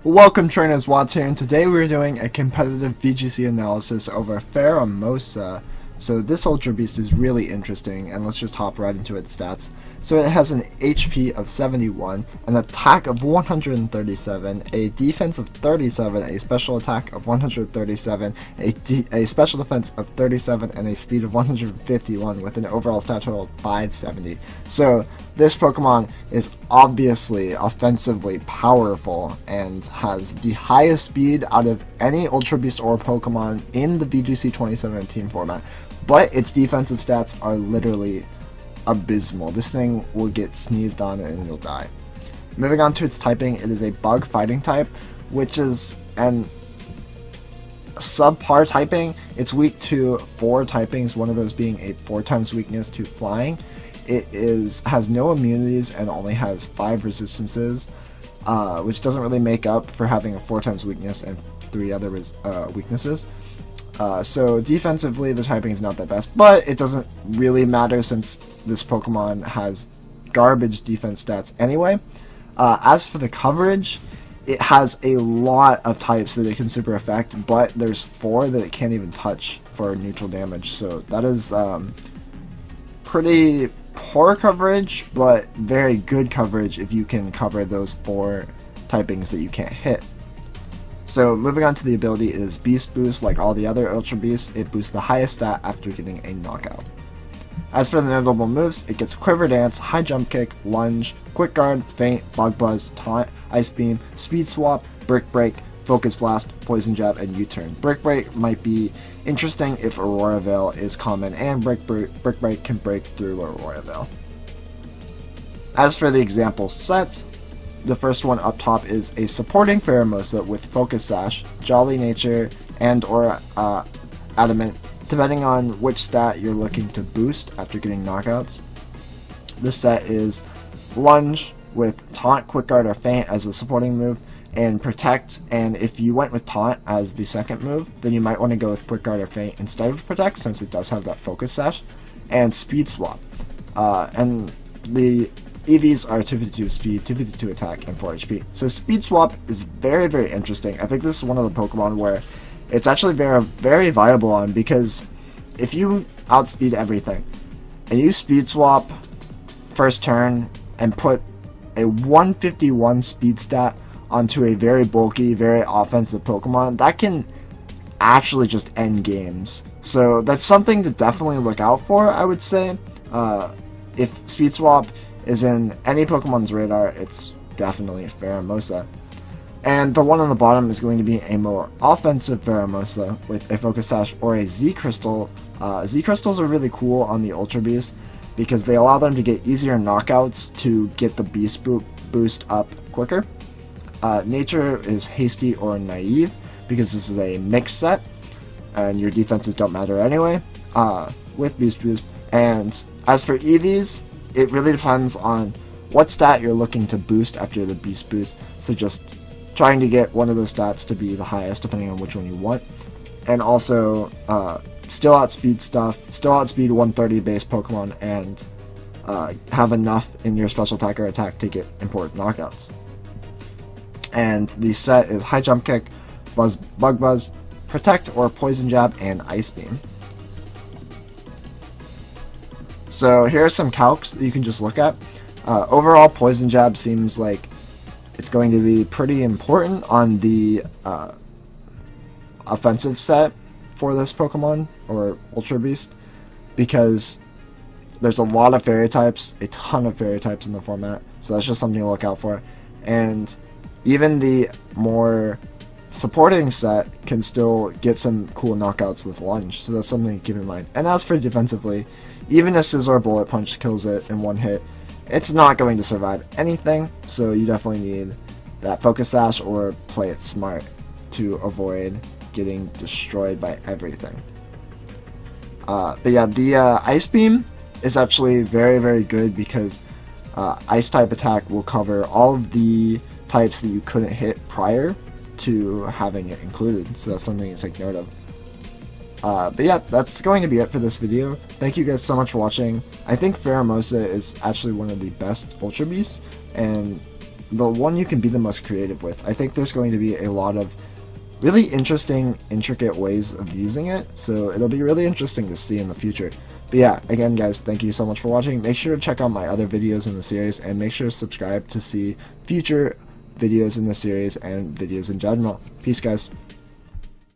Welcome trainers, Watts here, and today we're doing a competitive VGC analysis over Pheromosa. So this Ultra Beast is really interesting, and let's just hop right into its stats. So it has an HP of 71, an attack of 137, a defense of 37, a special attack of 137, a special defense of 37, and a speed of 151 with an overall stat total of 570. So this Pokemon is obviously offensively powerful and has the highest speed out of any Ultra Beast or Pokemon in the VGC 2017 format, but its defensive stats are literally abysmal. This thing will get sneezed on and it'll die. Moving on to its typing, it is a bug fighting type, which is an subpar typing. It's weak to 4 typings, one of those being a 4 times weakness to flying. It has no immunities and only has 5 resistances, which doesn't really make up for having a 4 times weakness and 3 other weaknesses. So defensively the typing is not the best, but it doesn't really matter since this Pokemon has garbage defense stats anyway. As for the coverage, it has a lot of types that it can super affect, but there's 4 that it can't even touch for neutral damage, so that is pretty poor coverage, but very good coverage if you can cover those 4 typings that you can't hit. So moving on to the ability, it is Beast Boost. Like all the other Ultra Beasts, it boosts the highest stat after getting a knockout. As for the notable moves, it gets Quiver Dance, High Jump Kick, Lunge, Quick Guard, Feint, Bug Buzz, Taunt, Ice Beam, Speed Swap, Brick Break, Focus Blast, Poison Jab, and U-Turn. Brick Break might be interesting if Aurora Veil is common, and Brick Break can break through Aurora Veil. As for the example sets, the first one up top is a supporting Pheromosa with Focus Sash, Jolly Nature, and or Adamant, depending on which stat you're looking to boost after getting knockouts. This set is Lunge with Taunt, Quick Guard, or Feint as a supporting move, and Protect, and if you went with Taunt as the second move, then you might want to go with Quick Guard or Feint instead of Protect, since it does have that Focus Sash, and Speed Swap. And the EVs are 252 speed, 252 attack, and 4 HP. So Speed Swap is very, very interesting. I think this is one of the Pokemon where it's actually very, very viable on, because if you outspeed everything, and you Speed Swap first turn and put a 151 speed stat onto a very bulky, very offensive Pokemon, that can actually just end games. So that's something to definitely look out for, I would say. If Speed Swap is in any Pokemon's radar, it's definitely Pheromosa. And the one on the bottom is going to be a more offensive Pheromosa with a Focus Sash or a Z Crystal. Z Crystals are really cool on the Ultra Beast because they allow them to get easier knockouts to get the Beast boost up quicker. Nature is Hasty or Naive because this is a mixed set and your defenses don't matter anyway with Beast Boost. And as for EVs, it really depends on what stat you're looking to boost after the Beast Boost, so just trying to get one of those stats to be the highest depending on which one you want. And also, still outspeed 130 base Pokemon, and have enough in your special attack or attack to get important knockouts. And the set is High Jump Kick, Bug Buzz, Protect or Poison Jab, and Ice Beam. So here are some calcs that you can just look at. Overall, Poison Jab seems like it's going to be pretty important on the offensive set for this Pokemon, or Ultra Beast, because there's a lot of Fairy types, a ton of Fairy types in the format, so that's just something to look out for. And even the more supporting set can still get some cool knockouts with Lunge, so that's something to keep in mind. And as for defensively, even a Scizor Bullet Punch kills it in one hit, it's not going to survive anything, so you definitely need that Focus Sash or play it smart to avoid getting destroyed by everything. But yeah, the Ice Beam is actually very, very good because Ice type attack will cover all of the types that you couldn't hit prior to having it included, so that's something to take note of. But yeah, that's going to be it for this video. Thank you guys so much for watching. I think Pheromosa is actually one of the best Ultra Beasts, and the one you can be the most creative with. I think there's going to be a lot of really interesting, intricate ways of using it, so it'll be really interesting to see in the future. But yeah, again guys, thank you so much for watching. Make sure to check out my other videos in the series, and make sure to subscribe to see future videos in the series and videos in general. Peace guys.